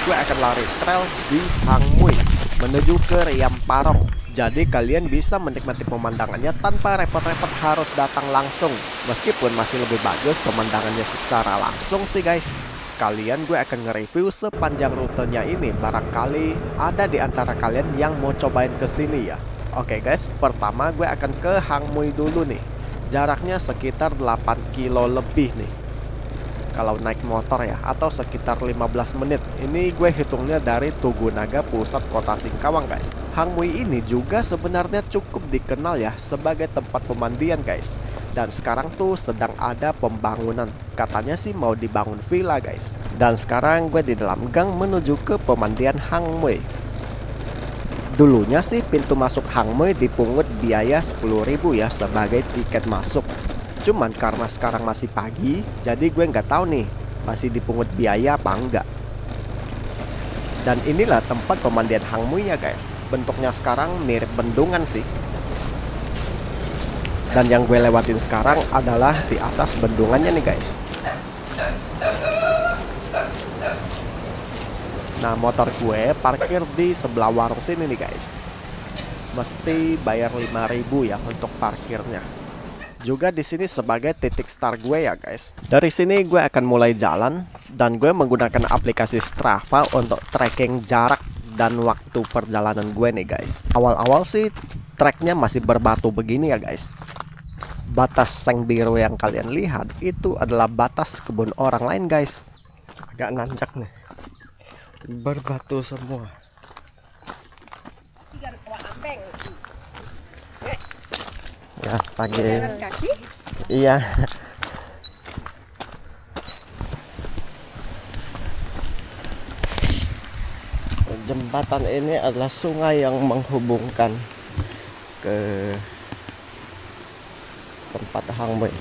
gue akan lari trail di Hang Mui menuju ke Riam Parong. Jadi kalian bisa menikmati pemandangannya tanpa repot-repot harus datang langsung. Meskipun masih lebih bagus pemandangannya secara langsung sih guys. Sekalian gue akan nge-review sepanjang rutenya ini. Barangkali ada di antara kalian yang mau cobain kesini ya. Oke guys, pertama gue akan ke Hang Mui dulu nih. Jaraknya sekitar 8 kilo lebih nih kalau naik motor ya, atau sekitar 15 menit. Ini gue hitungnya dari Tugu Naga, pusat kota Singkawang guys. Hang Mui ini juga sebenarnya cukup dikenal ya sebagai tempat pemandian guys. Dan sekarang tuh sedang ada pembangunan. Katanya sih mau dibangun villa guys. Dan sekarang gue di dalam gang menuju ke pemandian Hang Mui. Dulunya sih pintu masuk Hang Mui dipungut biaya 10.000 ya sebagai tiket masuk. Cuman karena sekarang masih pagi, jadi gue nggak tahu nih masih dipungut biaya apa enggak. Dan inilah tempat pemandian Hang Mui ya guys. Bentuknya sekarang mirip bendungan sih. Dan yang gue lewatin sekarang adalah di atas bendungannya nih guys. Nah, motor gue parkir di sebelah warung sini nih guys. Mesti bayar 5.000 ya untuk parkirnya. Juga di sini sebagai titik start gue ya guys. Dari sini gue akan mulai jalan dan gue menggunakan aplikasi Strava untuk tracking jarak dan waktu perjalanan gue nih guys. Awal-awal sih treknya masih berbatu begini ya guys. Batas seng biru yang kalian lihat itu adalah batas kebun orang lain guys. Agak nanjak nih, berbatu semua. Ya pagi. Iya. Jembatan ini adalah sungai yang menghubungkan ke tempat Hang Mui.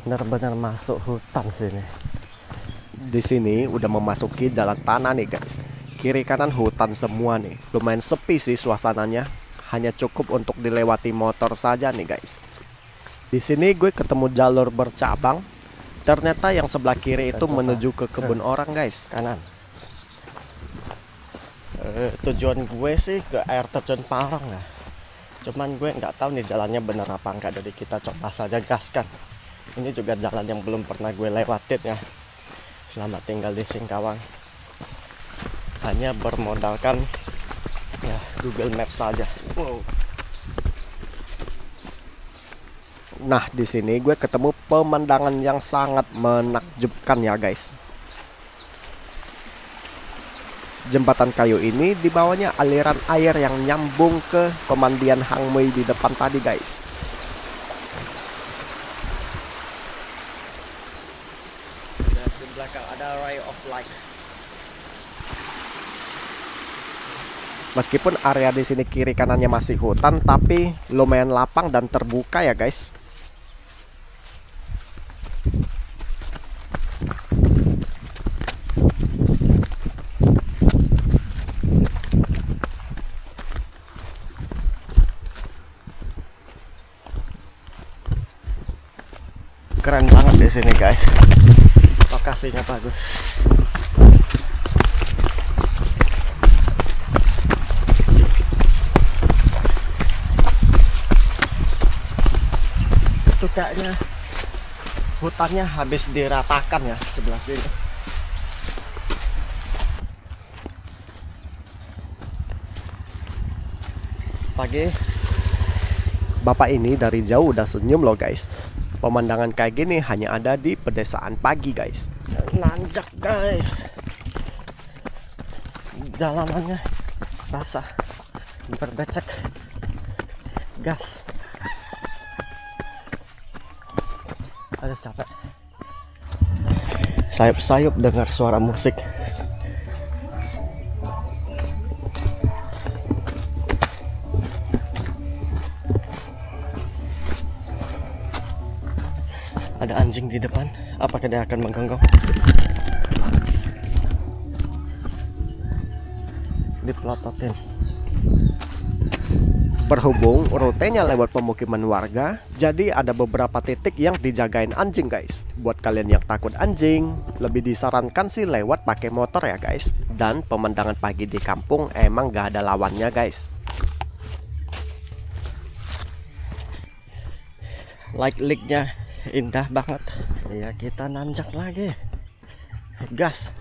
Benar-benar masuk hutan sini. Di sini udah memasuki jalan tanah nih guys. Kiri kanan hutan semua nih. Lumayan sepi sih suasananya. Hanya cukup untuk dilewati motor saja nih guys. Di sini gue ketemu jalur bercabang. Ternyata yang sebelah kiri itu menuju ke kebun orang guys. Kanan. Tujuan gue sih ke air terjun Parong ya. Cuman gue nggak tahu nih jalannya bener apa enggak. Jadi kita coba saja gaskan. Ini juga jalan yang belum pernah gue lewatin ya selama tinggal di Singkawang. Hanya bermodalkan ya Google Maps saja. Wow. Nah, di sini gue ketemu pemandangan yang sangat menakjubkan ya guys. Jembatan kayu ini di bawahnya aliran air yang nyambung ke pemandian Hang Mui di depan tadi guys. Di belakang ada ray of light. Meskipun area di sini kiri kanannya masih hutan, tapi lumayan lapang dan terbuka ya guys. Keren banget di sini guys. Lokasinya bagus. Itu kayaknya hutannya habis diratakan ya sebelah sini. Pagi. Bapak ini dari jauh udah senyum loh guys. Pemandangan kayak gini hanya ada di pedesaan pagi guys. Nanjak guys. Jalanannya basah, berbecek, gas. Aduh capek. Sayup-sayup dengar suara musik. Ada anjing di depan. Apakah dia akan menggonggong? Dipelototin. Berhubung rutenya lewat pemukiman warga, jadi ada beberapa titik yang dijagain anjing guys. Buat kalian yang takut anjing, lebih disarankan sih lewat pakai motor ya guys. Dan pemandangan pagi di kampung emang gak ada lawannya guys. Like-like-nya indah banget. Ya kita nanjak lagi. Gas.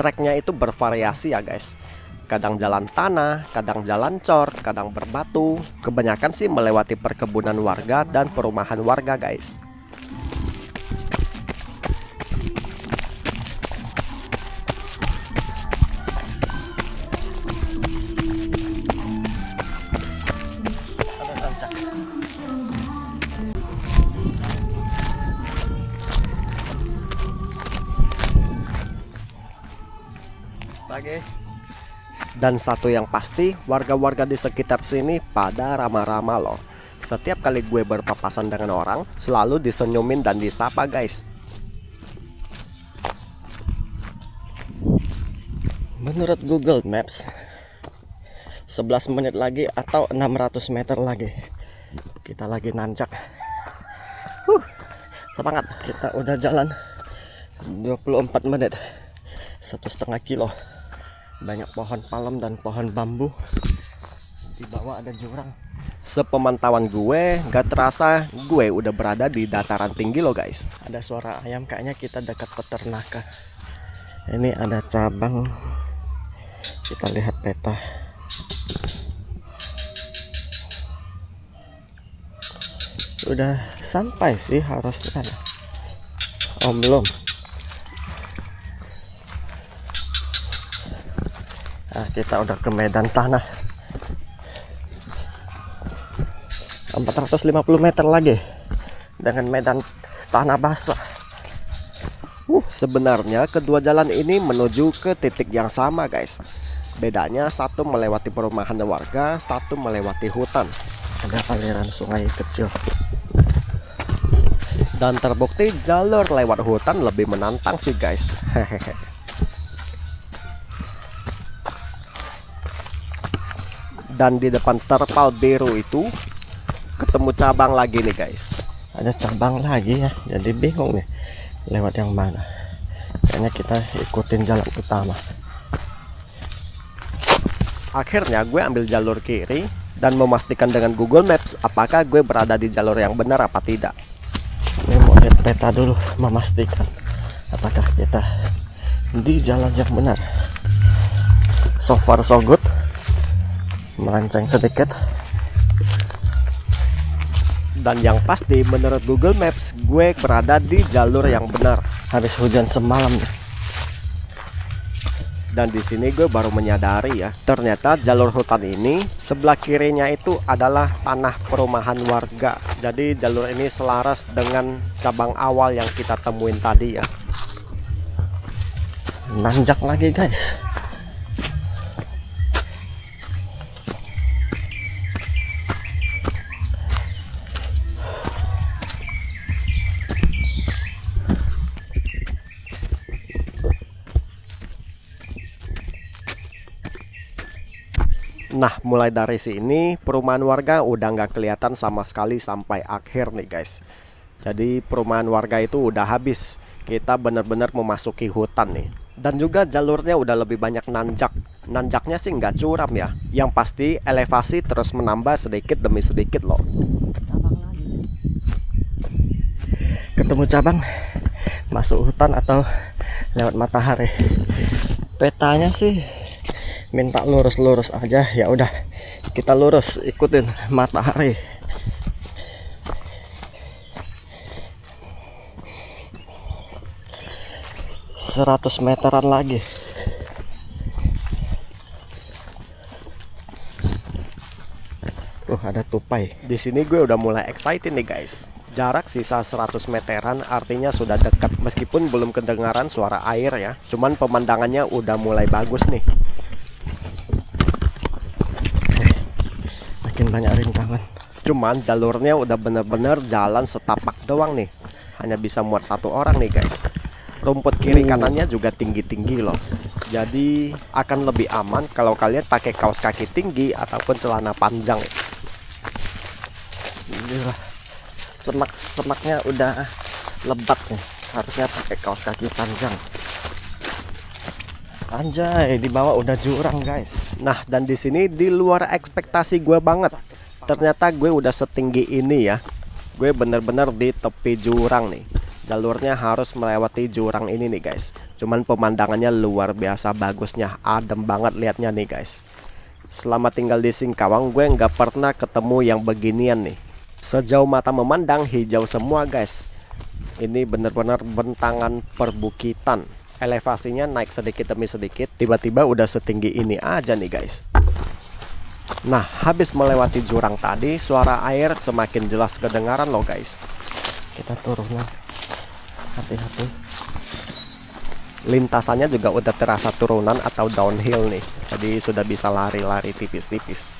Treknya itu bervariasi ya guys. Kadang jalan tanah, kadang jalan cor, kadang berbatu. Kebanyakan sih melewati perkebunan warga dan perumahan warga guys. Ada tanjak. Pagi. Dan satu yang pasti, warga-warga di sekitar sini pada ramah-ramah loh. Setiap kali gue berpapasan dengan orang, selalu disenyumin dan disapa guys. Menurut Google Maps, 11 menit lagi atau 600 meter lagi kita lagi nanjak. Semangat, kita udah jalan 24 menit, 1,5 kilo. Banyak pohon palem dan pohon bambu. Di bawah ada jurang. Sepemantauan gue, gak terasa gue udah berada di dataran tinggi loh guys. Ada suara ayam, kayaknya kita dekat peternakan. Ini ada cabang. Kita lihat peta. Udah sampai sih harusnya. Oh belum. Nah, kita udah ke medan tanah. 450 meter lagi dengan medan tanah basah. Sebenarnya kedua jalan ini menuju ke titik yang sama guys. Bedanya satu melewati perumahan warga, satu melewati hutan. Ada aliran sungai kecil. Dan terbukti jalur lewat hutan lebih menantang sih guys. Dan di depan terpal biru itu ketemu cabang lagi nih guys. Ada cabang lagi ya, jadi bingung nih lewat yang mana. Kayaknya kita ikutin jalan utama. Akhirnya gue ambil jalur kiri dan memastikan dengan Google Maps apakah gue berada di jalur yang benar apa tidak. Ini mau lihat peta dulu, memastikan apakah kita di jalan yang benar. So far so good. Melenceng sedikit. Dan yang pasti menurut Google Maps gue berada di jalur yang benar. Habis hujan semalam nih. Dan di sini gue baru menyadari ya, ternyata jalur hutan ini sebelah kirinya itu adalah tanah perumahan warga. Jadi jalur ini selaras dengan cabang awal yang kita temuin tadi ya. Nanjak lagi guys. Nah, mulai dari sini perumahan warga udah nggak kelihatan sama sekali sampai akhir nih guys. Jadi perumahan warga itu udah habis. Kita benar-benar memasuki hutan nih. Dan juga jalurnya udah lebih banyak nanjak. Nanjaknya sih nggak curam ya. Yang pasti elevasi terus menambah sedikit demi sedikit loh. Cabang lagi. Ketemu cabang, masuk hutan atau lewat matahari. Petanya sih minta lurus-lurus aja, ya udah kita lurus ikutin matahari. Seratus meteran lagi. Ada tupai. Di sini gue udah mulai excited nih guys. Jarak sisa 100 meteran artinya sudah dekat, meskipun belum kedengaran suara air ya. Cuman pemandangannya udah mulai bagus nih. Makin banyak rintangan. Cuman jalurnya udah bener-bener jalan setapak doang nih. Hanya bisa muat satu orang nih guys. Rumput kiri kanannya juga tinggi-tinggi loh. Jadi akan lebih aman kalau kalian pakai kaos kaki tinggi ataupun celana panjang. Semak-semaknya udah lebat nih. Harusnya pakai kaos kaki panjang. Anjay, di bawah udah jurang guys. Nah, dan di sini di luar ekspektasi gue banget. Ternyata gue udah setinggi ini ya. Gue bener-bener di tepi jurang nih. Jalurnya harus melewati jurang ini nih guys. Cuman pemandangannya luar biasa bagusnya. Adem banget liatnya nih guys. Selama tinggal di Singkawang gue nggak pernah ketemu yang beginian nih. Sejauh mata memandang hijau semua guys. Ini bener-bener bentangan perbukitan. Elevasinya naik sedikit demi sedikit, tiba-tiba udah setinggi ini aja nih guys. Nah, habis melewati jurang tadi, suara air semakin jelas kedengaran loh guys. Kita turun lah, hati-hati. Lintasannya juga udah terasa turunan atau downhill nih, jadi sudah bisa lari-lari tipis-tipis.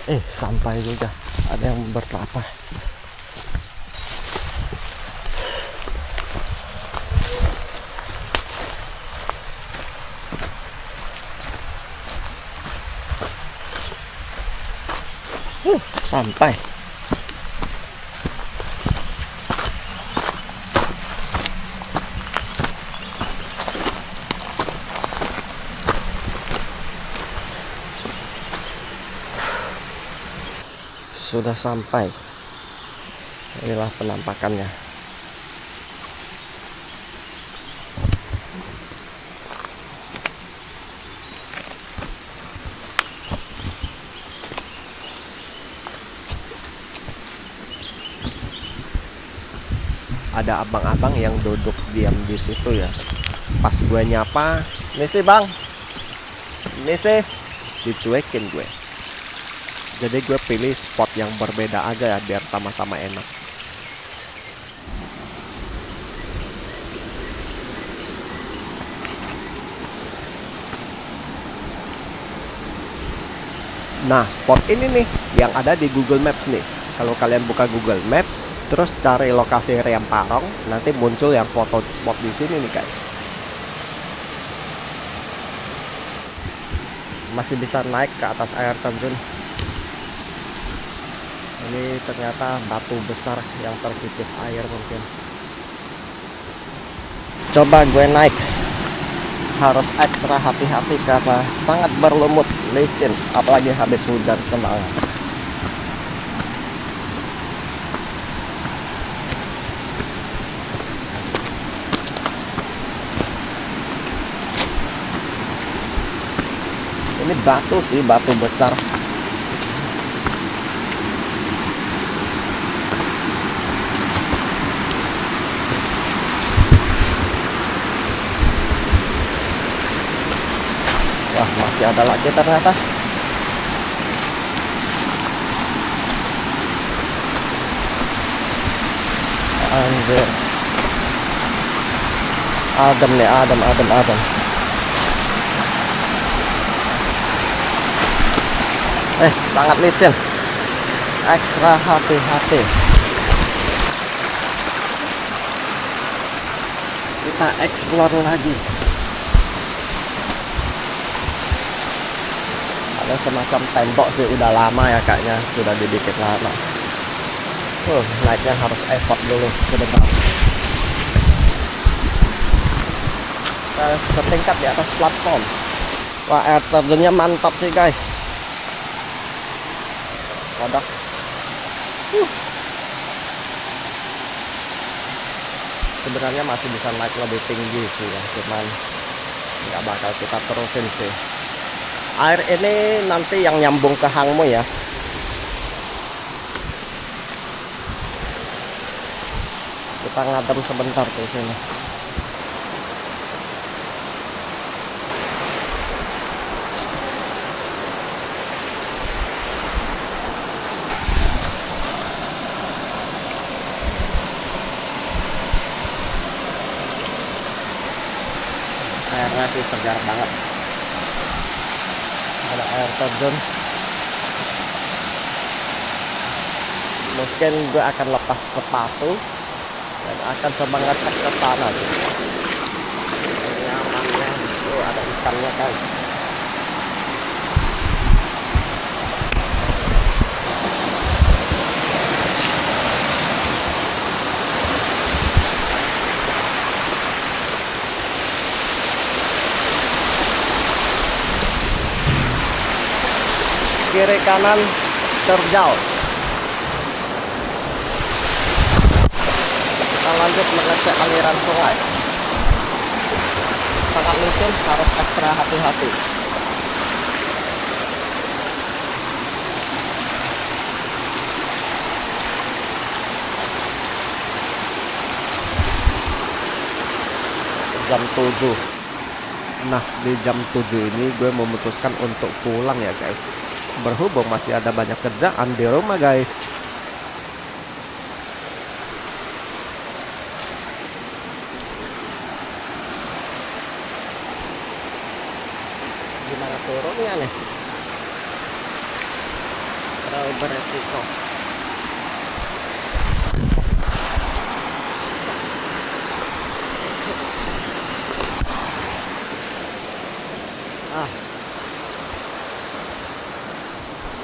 Sampai juga. Ada yang berkelapa. Sampai. Sudah sampai. Inilah penampakannya. Ada abang-abang yang duduk diam di situ ya. Pas gue nyapa, "Misi bang, misi," dicuekin gue. Jadi gue pilih spot yang berbeda aja ya, biar sama-sama enak. Nah, spot ini nih yang ada di Google Maps nih. Kalau kalian buka Google Maps, terus cari lokasi Riam Parong, nanti muncul yang foto spot di sini nih guys. Masih bisa naik ke atas air terjun. Ini ternyata batu besar yang terkikis air mungkin. Coba gue naik. Harus ekstra hati-hati karena sangat berlumut, licin, apalagi habis hujan semalam. Ini batu sih, batu besar. Wah, masih ada lagi ternyata. Anjir. Adem nih, adem. Sangat licin. Ekstra hati-hati. Kita explore lagi. Ada semacam tembok sih, udah lama ya kayaknya, sudah dibikin lama. Naiknya harus effort dulu sebentar. Setingkat di atas platform. Wah, air terjunnya mantap sih guys. Wadah. Sebenarnya masih bisa naik lebih tinggi sih ya, cuman nggak bakal kita terusin sih. Air ini nanti yang nyambung ke Hangmu ya. Kita ngadem sebentar di sini. Airnya sih segar banget. Ada air terjun. Mungkin gue akan lepas sepatu dan akan coba ngecek ke sana. Nyamannya itu ada ikannya guys. Kiri kanan terjal. Kita lanjut mengecek aliran sungai. Sangat licin, harus ekstra hati-hati. Jam 7. Nah, di jam 7 ini gue memutuskan untuk pulang ya guys. Berhubung masih ada banyak kerjaan di rumah guys. Gimana turunnya nih? Terlalu beresiko.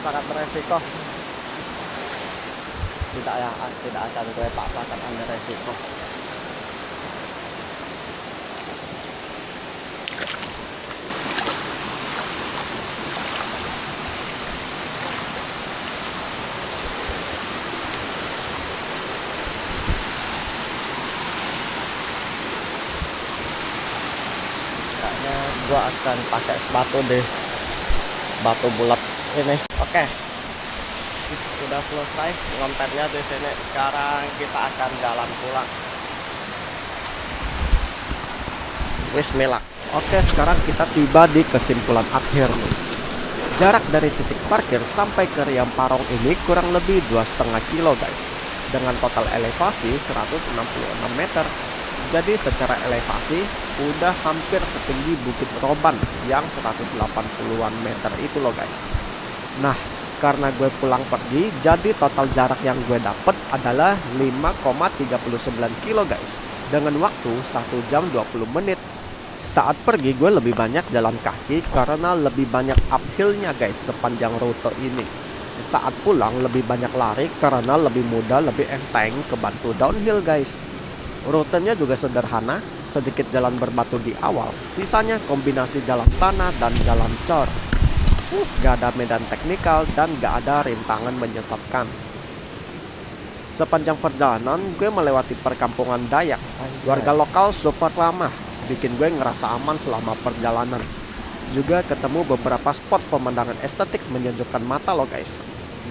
Sangat beresiko. Tidak akan gue paksakan Anda resiko. Kayaknya gue akan pakai sepatu deh, batu bulat ini. Oke, sudah selesai kontennya di sini. Sekarang kita akan jalan pulang. Bismillah. Oke, sekarang kita tiba di kesimpulan akhir nih. Jarak dari titik parkir sampai ke Riam Parong ini kurang lebih 2,5 kilo guys, dengan total elevasi 166 meter. Jadi secara elevasi udah hampir setinggi Bukit Roban yang 180-an meter itu loh guys. Nah, karena gue pulang pergi, jadi total jarak yang gue dapet adalah 5,39 kilo guys, dengan waktu 1 jam 20 menit. Saat pergi gue lebih banyak jalan kaki karena lebih banyak uphillnya guys sepanjang rute ini. Saat pulang lebih banyak lari karena lebih mudah, lebih enteng, kebantu downhill guys. Rutenya juga sederhana, sedikit jalan berbatu di awal, sisanya kombinasi jalan tanah dan jalan cor. Gak ada medan teknikal dan gak ada rintangan menyesatkan. Sepanjang perjalanan gue melewati perkampungan Dayak. Warga lokal super ramah, bikin gue ngerasa aman selama perjalanan. Juga ketemu beberapa spot pemandangan estetik menyejukkan mata loh guys.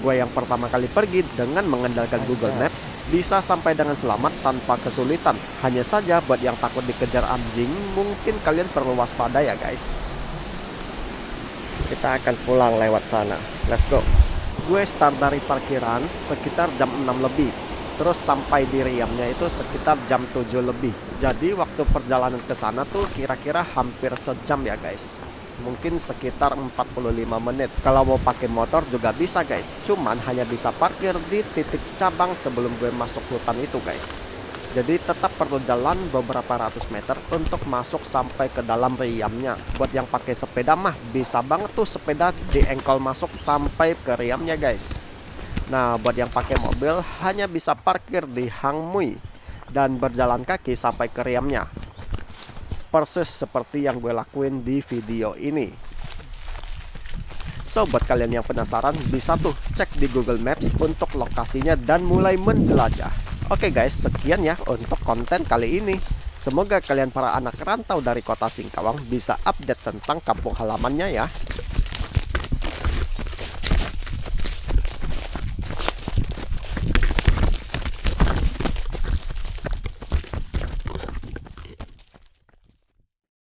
Gue yang pertama kali pergi dengan mengandalkan Google Maps bisa sampai dengan selamat tanpa kesulitan. Hanya saja buat yang takut dikejar anjing, mungkin kalian perlu waspada ya guys. Kita akan pulang lewat sana. Let's go. Gue start dari parkiran sekitar jam 6 lebih. Terus sampai di Riamnya itu sekitar jam 7 lebih. Jadi waktu perjalanan ke sana tuh kira-kira hampir sejam ya guys. Mungkin sekitar 45 menit. Kalau mau pakai motor juga bisa guys. Cuman hanya bisa parkir di titik cabang sebelum gue masuk hutan itu guys. Jadi tetap perlu jalan beberapa ratus meter untuk masuk sampai ke dalam Riamnya. Buat yang pakai sepeda mah bisa banget tuh sepeda diengkol masuk sampai ke Riamnya guys. Nah, buat yang pakai mobil hanya bisa parkir di Hang Mui dan berjalan kaki sampai ke Riamnya. Persis seperti yang gue lakuin di video ini. So, buat kalian yang penasaran bisa tuh cek di Google Maps untuk lokasinya dan mulai menjelajah. Oke guys, sekian ya untuk konten kali ini. Semoga kalian para anak rantau dari kota Singkawang bisa update tentang kampung halamannya ya.